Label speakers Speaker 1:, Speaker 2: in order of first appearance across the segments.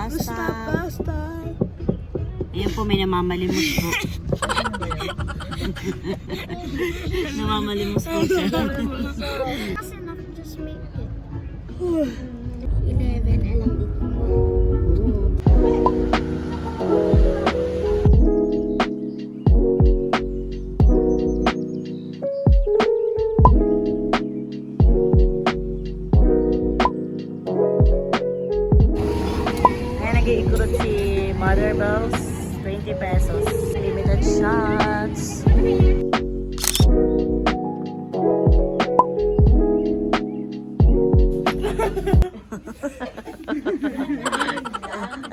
Speaker 1: Basta.
Speaker 2: Ayan po, may namamalimos po. Namamalimos po siya.
Speaker 1: That's enough, just make it. 11, alam dito.
Speaker 2: Ayan, nag-iikurot si Mother Bells. 20 pesos. Limited shots.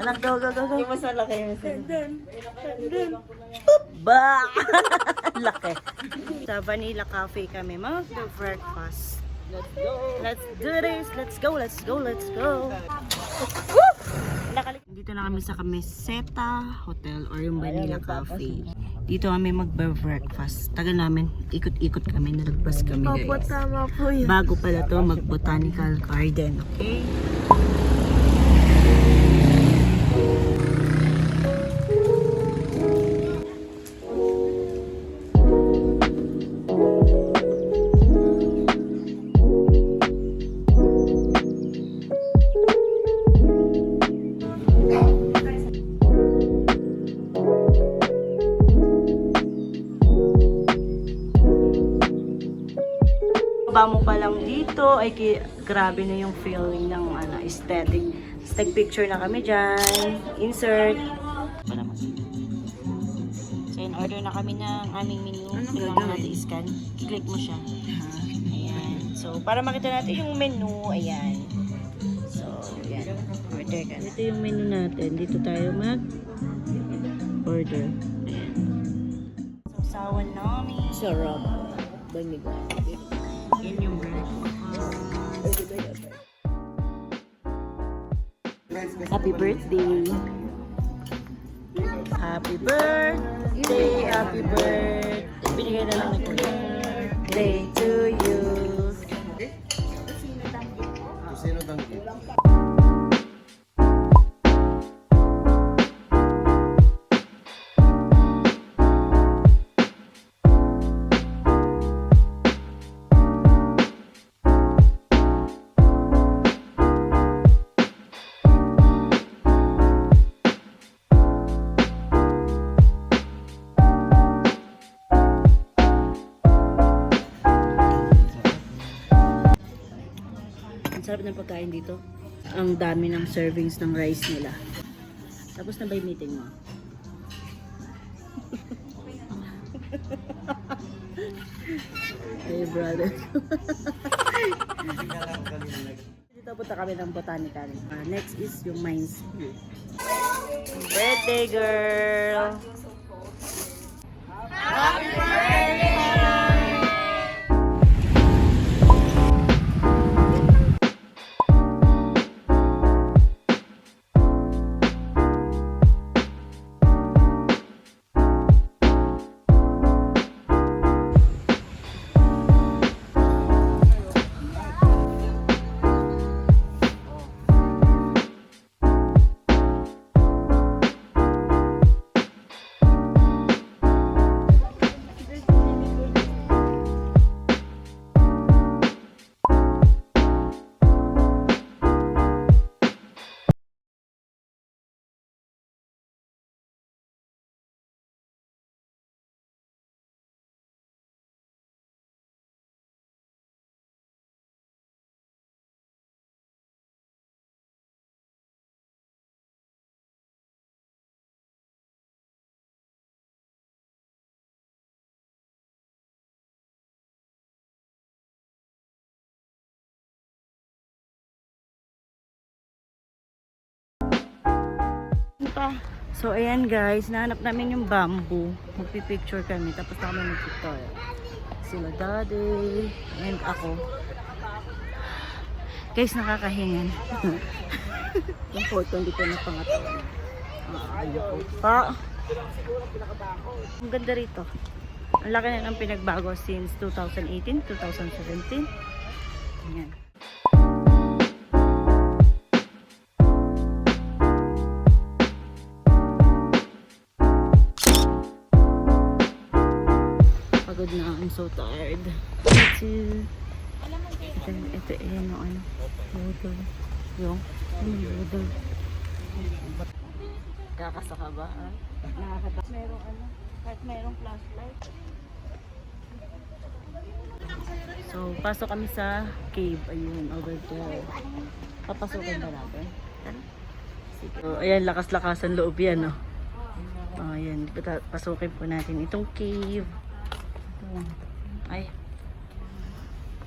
Speaker 2: Anak, go. Yung mas malaki yung ba! Laki. Sa Vanilla Cafe kami mag-breakfast. Let's do this. Let's go. Dito na kami sa Camiseta Hotel or yung Vanilla Cafe. Dito kami mag-breakfast. Tagal namin, ikot-ikot kami, nalagbas kami guys.
Speaker 1: Opo, tama po yun.
Speaker 2: Bago pala to mag-botanical garden, okay? Baba mo pa lang dito, ay grabe na yung feeling ng aesthetic. Take picture na kami dyan. Insert. So, in-order na kami ng aming menu. Kailangan natin i-scan. I-click mo siya. Ayan. So, para makita natin yung menu, ayan. So, ayan. Order ka. Ito yung menu natin. Dito tayo mag-order. Ayan. So, sawan namin. Sarap. Bangig. Yan yung breakfast. Happy birthday. Happy birthday. Happy birthday. Binigay na lang ng birthday to you.
Speaker 3: Sino tangki?
Speaker 2: Ang sarap ng pagkain dito. Ang dami ng servings ng rice nila. Tapos na ba yung meeting mo? Hey brother. Dito punta kami ng botanical. Next is yung Mines. Birthday girl! Happy birthday! So ayan guys, nahanap namin yung bamboo. Magpipicture kami, tapos na kami mag-picture. Sila daddy and ako. Guys, nakakahingan. Yung photo hindi ko na pangatawan. Ang ganda rito. Ang laki na ng pinagbago since 2018, 2017. Ayan. pagod na. I'm so tired. Ito, yan yung ano. Water. Yung water. Kakasaka ba? Nakakata. Merong ano. Kahit merong flashlight. So, pasok kami sa cave. Ayun, over there. Papasukin ba natin? Tara. Sige. So, ayan, lakas-lakasan loob yan, no? Oh, ayan. Pasukin po natin itong cave. Ito. Ay.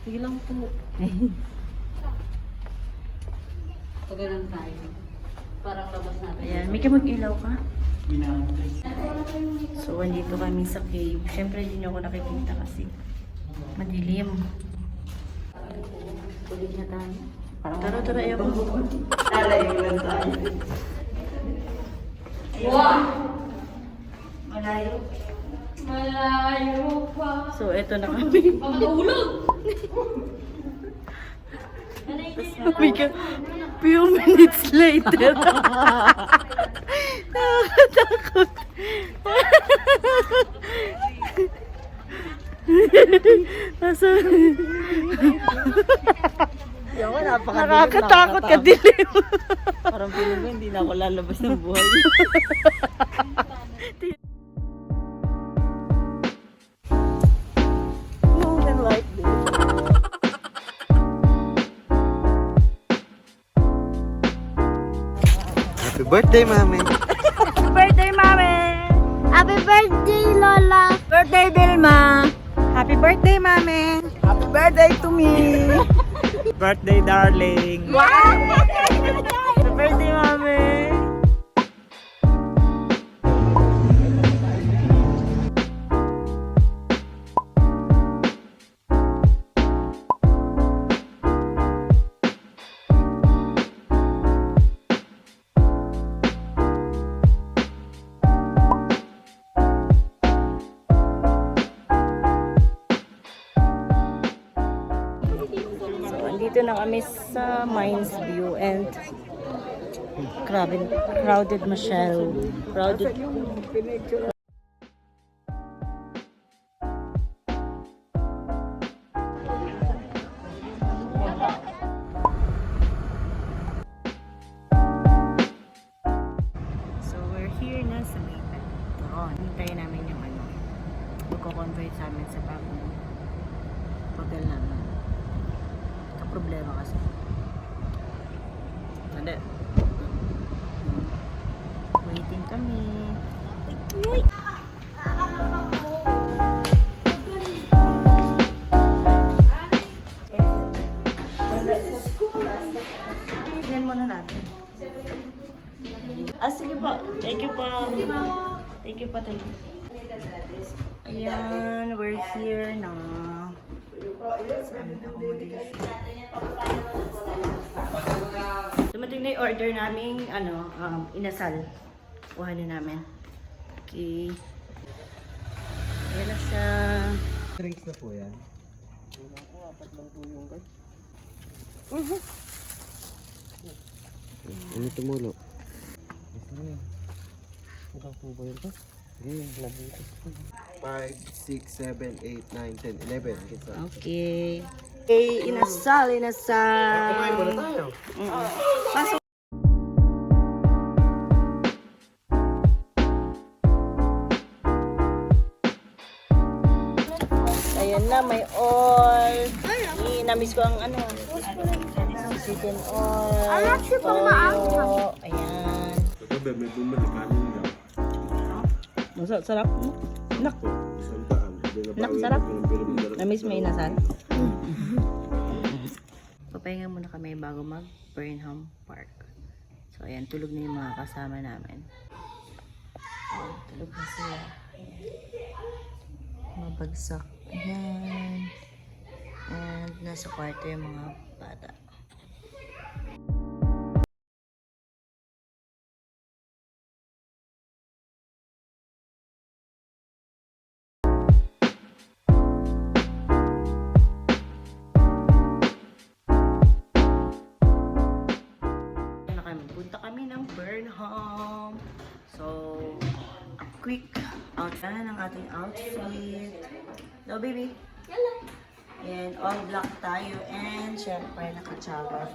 Speaker 2: Sige lang po. Pagalan tayo. Parang labas natin. Ayan, may mag-ilaw ka? So, andito kami sa cave. Siyempre, hindi nyo ako nakikita kasi madilim. Ulit na tayo. Tara, ayaw ko. Lalayo lang tayo. Wow! Malayo. Malayo pa. So, eto na kami. Pagkatulog! Few minutes later. Nakakatakot. Nakakatakot ka dilim. Parang feeling ko hindi na ako lalabas ng buhay. Moving like this.
Speaker 3: Happy birthday, mami!
Speaker 2: Happy birthday, Mami!
Speaker 1: Happy birthday, Lola!
Speaker 2: Birthday, Dilma!
Speaker 4: Happy birthday, Mami!
Speaker 2: Happy birthday to me!
Speaker 4: Birthday, darling!
Speaker 2: Wow! Happy birthday, Mami! Dito na kami sa Mines View and crowded masyado. Crowded. So we're here na sa Maypan. Hintayin namin yung ano. Magko-convert sa amin sa bagong hotel namin. Problema kasi. Hindi. Waiting kami. Tignan muna natin. Sige po. Thank you po. Thank you po. Ayan, we're here na. Dumating na yung order naming inasal. Kuha na namin. Okay. Ayan na siya.
Speaker 3: Drinks na po yan. Ano tumulo? Ito po ba yun to? 5, 6, 7, 8, 9, 10, 11.
Speaker 2: Okay. Okay, inasal.
Speaker 3: Kumain muna tayo.
Speaker 2: Pasok. Ayan na, may all. Namiss ko ang ano. Chicken oil. Toyo. Ayan.
Speaker 3: Ito, may bumalik kanin niya.
Speaker 2: Sarap. Nak. Nak, sarap. Namiss mo inasal? Papahinga muna kami bago mag-Burnham Park. So, ayan, tulog na yung mga kasama namin. Tulog na sila. Mabagsak. Ayan. And nasa kwarto yung mga bata. Punta kami ng Burnham. So, a quick outline ng ating outfit. No, baby? And all black tayo. And syempre, naka-chava.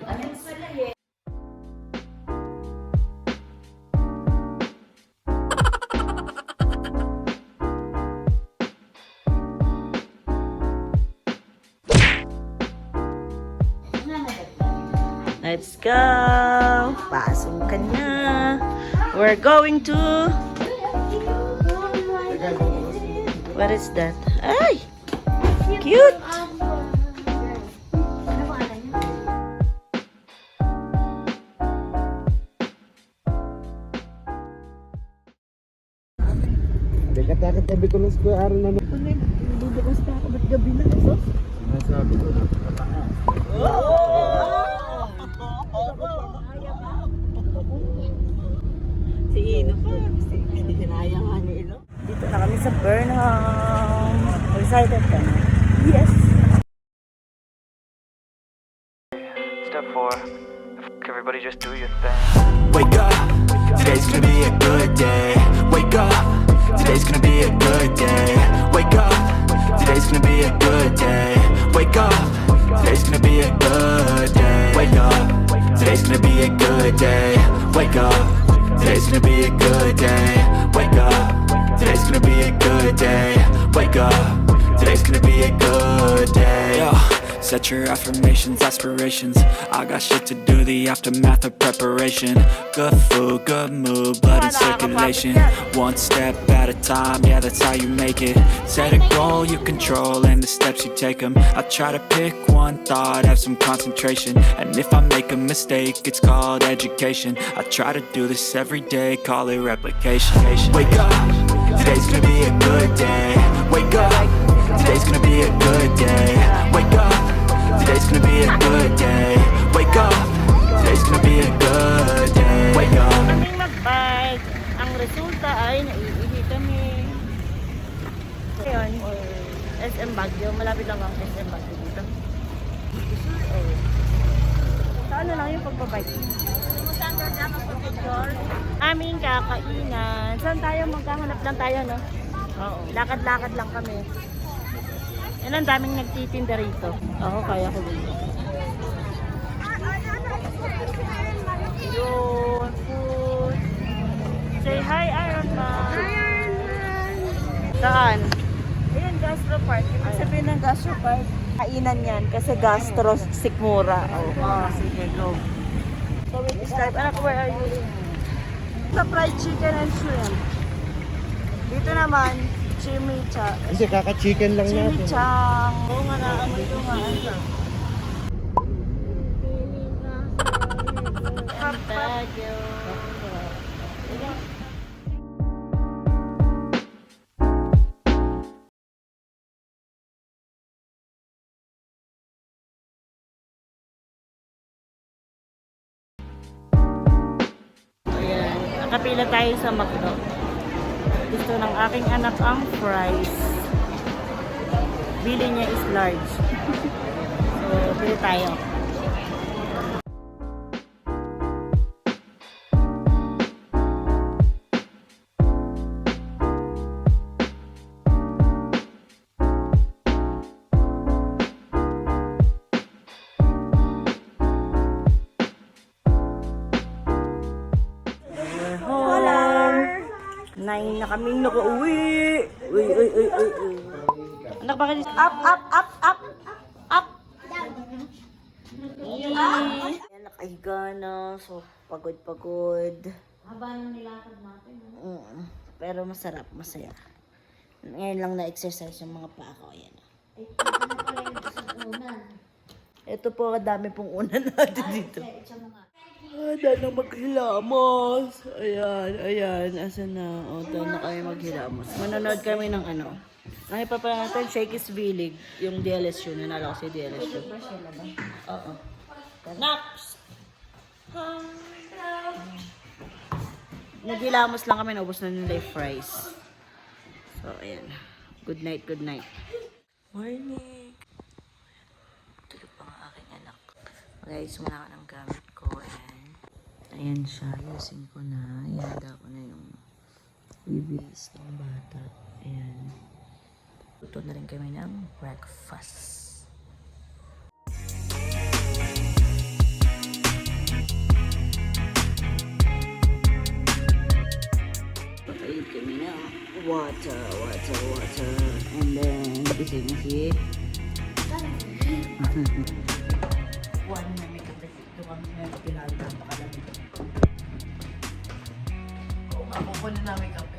Speaker 2: Let's go! Pasok ka na! We're going to... What is that? Ay! Cute!
Speaker 3: Dekat-dekat tabi ko ng square araw na
Speaker 2: Bubukas pa ako. Ba't gabi na ito?
Speaker 3: nasabi ko.
Speaker 2: Si Ino pa. Hindi kinaya nga ni Ino. Dito na kami sa Burnham. Excited ka na? Yes!
Speaker 5: Step 4. Everybody just do your thing. Wake up, today's gonna be a good day. Wake up, today's gonna be a good day. Wake up, today's gonna be a good day. Wake up, today's gonna be a good day. Wake up, today's gonna be a good day. Wake up, today's gonna be a good day. Wake up, today's gonna be a good day. Wake up, today's gonna be a good day. Yo. Set your affirmations, aspirations. I got shit to do, the aftermath of preparation. Good food, good mood, blood in circulation. One step at a time, yeah, that's how you make it. Set a goal you control and the steps you take them. I try to pick one thought, have some concentration. And if I make a mistake, it's called education. I try to do this every day, call it replication. Wake up, today's gonna be a good day. Wake up, today's gonna be a good day. Wake up, today's gonna be a good day. Wake up, today's gonna be a good day. Wake up.
Speaker 2: Kaming mag-bike. Ang resulta ay naiihi kami. Ngayon, SM Baguio. Malapit lang ang SM Baguio dito. Sa ano lang yung pagbabike? Aming kakainan. Saan tayo? Magkahanap lang tayo, no? Oo. Lakad-lakad lang kami. Yan ang daming nagtitinda rito. Ako, kaya ko dito. Yun, food. Say hi, Iron Man. Hi, Iron Man. Saan? Ayan, Gastro Park. Ibig sabihin ng Gastro Park, kainan yan kasi gastro sikmura. Oh, sige, go. So, we start. Anak, where are you? Sa fried chicken and shrimp. Dito naman, chimichang.
Speaker 3: Hindi, kaka-chicken lang natin.
Speaker 2: Chimichang. Oo nga, naamoy ko nga. Baguio. Ayan, nakapila tayo sa McDo. Gusto ng aking anak ang fries. Bili niya is large. So, bili tayo. Nine na kaming nakauwi. Uy. Anak, bakit? Up. Up. Yan, nakahiga na. So, pagod. Haba na nilakad natin. Pero masarap, masaya. Ngayon lang na-exercise yung mga paa ko. Ayan. Ito po, dami pong unan natin dito. Dahil na maghilamos. Ayan. Asan na? O, dahil na kami maghilamos. Manonood kami ng ano. Ang ipapala natin, Shakey's Village. Yung DLSU. Nanalo ko si DLSU. Oo. Naps! Naghilamos lang kami. Naubos na nila yung fries. So, ayan. Good night. Morning! Tulog pa ang aking anak. Guys, wala ka ng gamit ko. Ayan siya, ayusin ko na. Ihanda ko na yung bibis ng bata. Ayan. magluluto na rin kami ng breakfast. Pakain kami ng water. And then, isip mo si buwan na may kape. Ito kami na pinahal na makalamig. Oo nga, kukunin namin kape.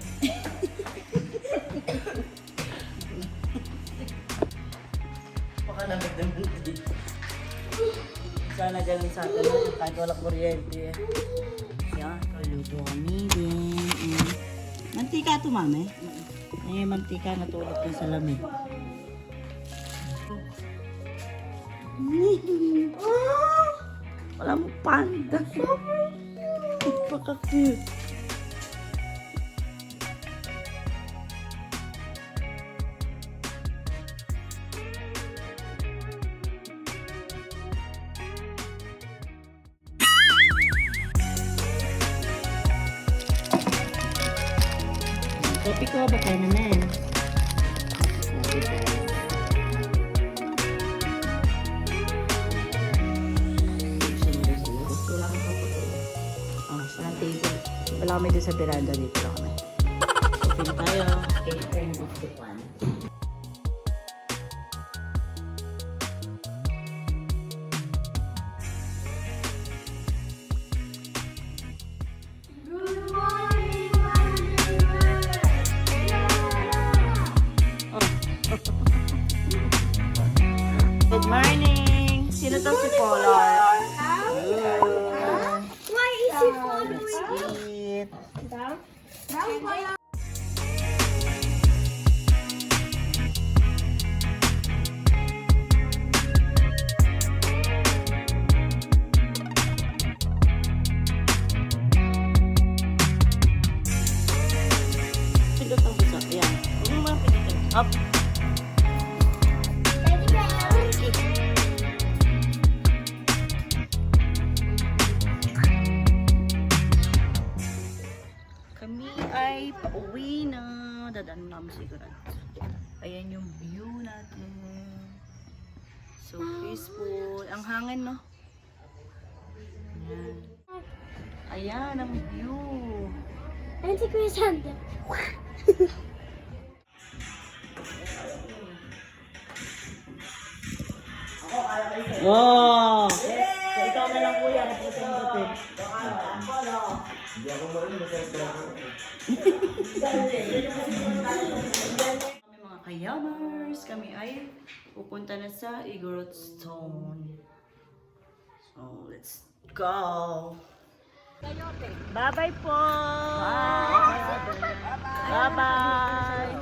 Speaker 2: Pakalamig naman dito. Sana ganun sa atin kahit walang kuryente. Yan, kaluto kami din. Mantika ito, mami. Ay, mantika natulog din sa lamig. Wala mo panda. Napaka-cute. Kopi ko, baka naman. Wala kami doon sa veranda, dito lang kami. Open tayo. Okay, turn off the fan. Good morning! Sino to si Polar?
Speaker 1: Why is he following?
Speaker 2: Eat. Pindot ang busa. Ayan. Huwag mo mga pindutin. Up. Kami ay pauwi na. Dadaan namin siguro. Ayan yung view natin. So peaceful. Ang hangin, no? Ayan. Ayan ang view.
Speaker 1: And si Kuya Sander.
Speaker 2: Wow! So, ikaw na lang, kuya. Napusing-putin. Kami mga kayamers, kami ay pupunta na sa Igorot Stone. So, let's go! Bye-bye po! Bye-bye!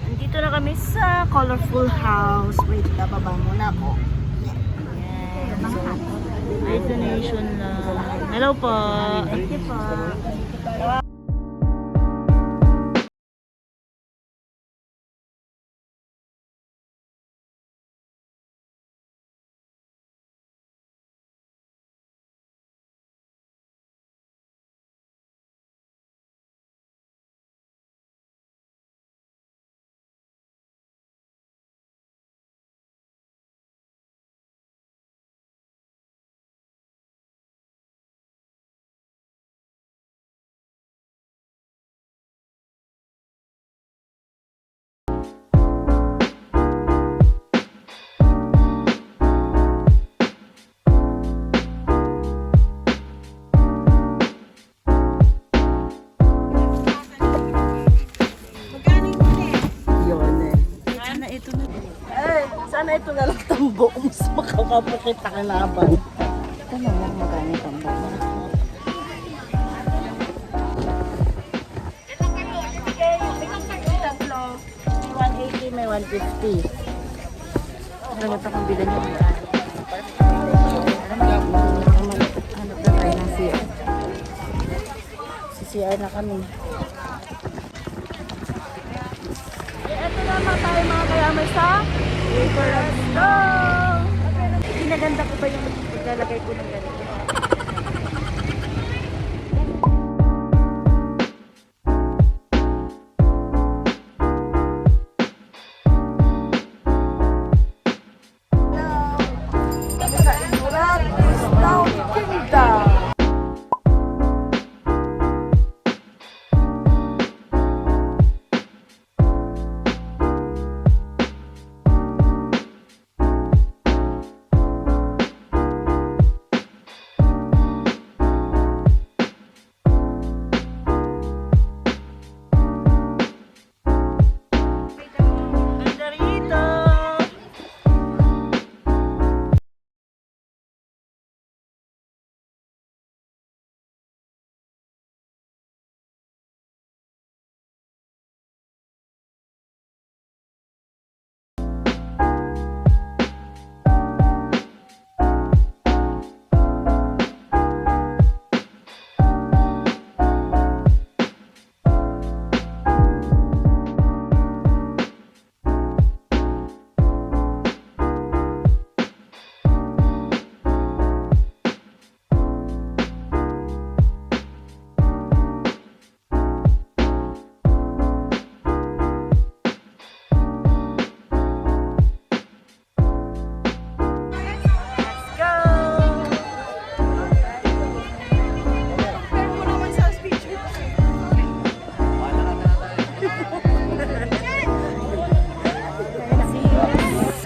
Speaker 2: Nandito na kami sa colorful house. Wait, bababa muna ako. Ayan. So, may donation lang. Hello po! Thank you po. Sana ito na lang tambo. Mas makakapakit ka kalaban. Ito na lang magani tambo. May 180, may 150. Ano ba ito kung bilan nyo? Hanap na tayo ng CR. Si CR na kami. Ito naman tayo mga kayamay sa Igorot Stone. Pinaganda ko ba yung paglalagay ko ng ganito?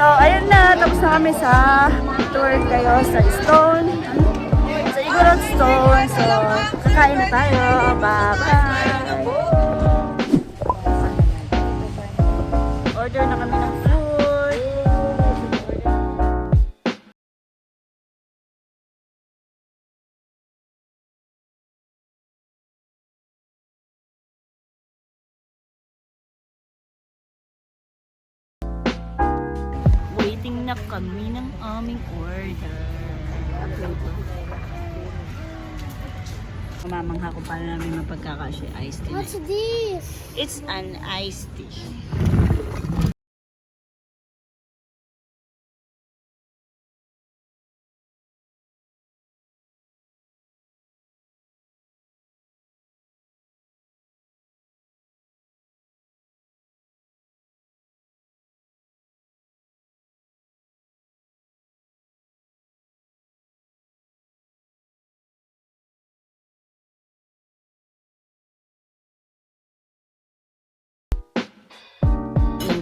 Speaker 2: So, ayun na. Tapos na kami sa tour kayo sa Stone. Sa Igorot Stone. So, kakain na tayo. Bye-bye! Order na kami ng food. Waiting na kami ng aming order. Mamamangha ko paano namin mapagkakasya iced tea.
Speaker 1: What's this?
Speaker 2: It's an iced tea.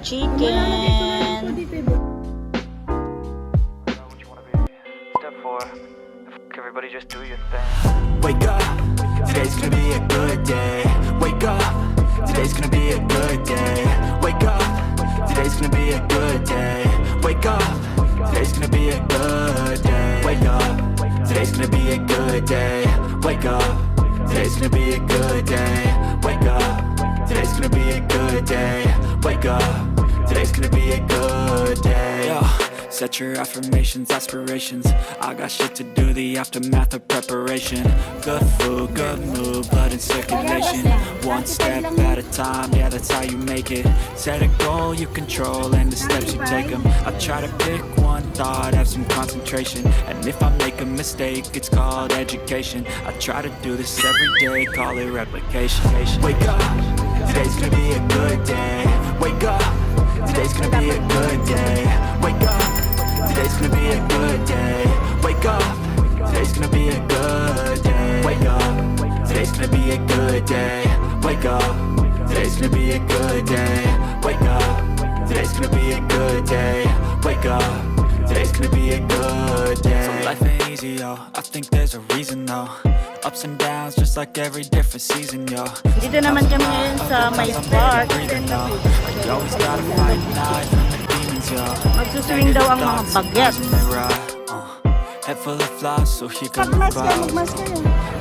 Speaker 2: Chicken.
Speaker 5: What you wanna be? Step 4. Everybody just do your thing. Wake up. Today's gonna be a good day. Wake up. Today's gonna be a good day. Wake up. Today's gonna be a good day. Wake up. Today's gonna be a good day. Wake up. Today's gonna be a good day. Wake up. Today's gonna be a good day. Wake up. Today's gonna be a good day. Wake up. Today's gonna be a good day. Yo, set your affirmations, aspirations. I got shit to do, the aftermath of preparation. Good food, good mood, blood in circulation. One step at a time, yeah, that's how you make it. Set a goal you control and the steps you take them. I try to pick one thought, have some concentration. And if I make a mistake, it's called education. I try to do this every day, call it replication. Wake up, today's gonna be a good day. Wake up. Today's gonna be a good day. Wake up. Today's gonna be a good day. Wake up. Today's gonna be a good day. Wake up. Today's gonna be a good day. Wake up. Today's gonna be a good day. Wake up. Today's gonna be a good day. Wake up. Today's gonna be a good day. So life ain't easy, yo. I think there's a reason, though. Ups and downs, just like every different season, yo.
Speaker 2: Dito naman kami ngayon sa may park.
Speaker 5: You always gotta fight night from the demons, yo.
Speaker 2: Magsuswing daw ang mga bagets.
Speaker 5: Head full of flies, so here come the clouds.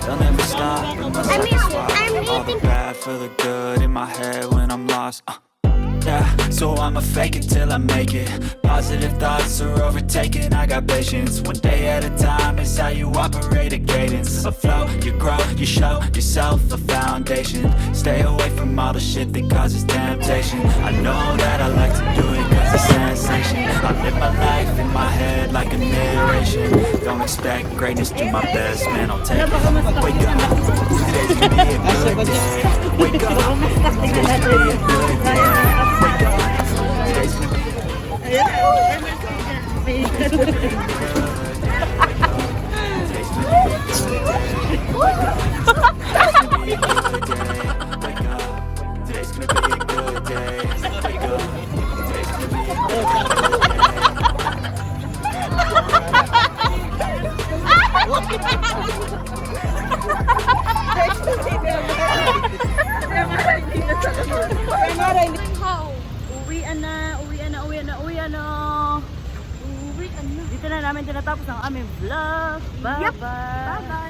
Speaker 5: They'll never stop unless I can swap all the bad for the good in my head when I'm lost. Yeah, so I'ma fake it till I make it. Positive thoughts are overtaken, I got patience. One day at a time is how you operate a cadence. A flow, you grow, you show yourself a foundation. Stay away from all the shit that causes temptation. I know that I like to do it cause it's sensation. I live my life in my head like a narration. Don't expect greatness, do my best, man, I'll take it. Wake up, today's gonna be a good day. Wake up, today's gonna be a good day. Wake up, today's gonna be
Speaker 2: Dito na namin tinatapos ang aming vlog. Bye-bye.
Speaker 1: Bye-bye.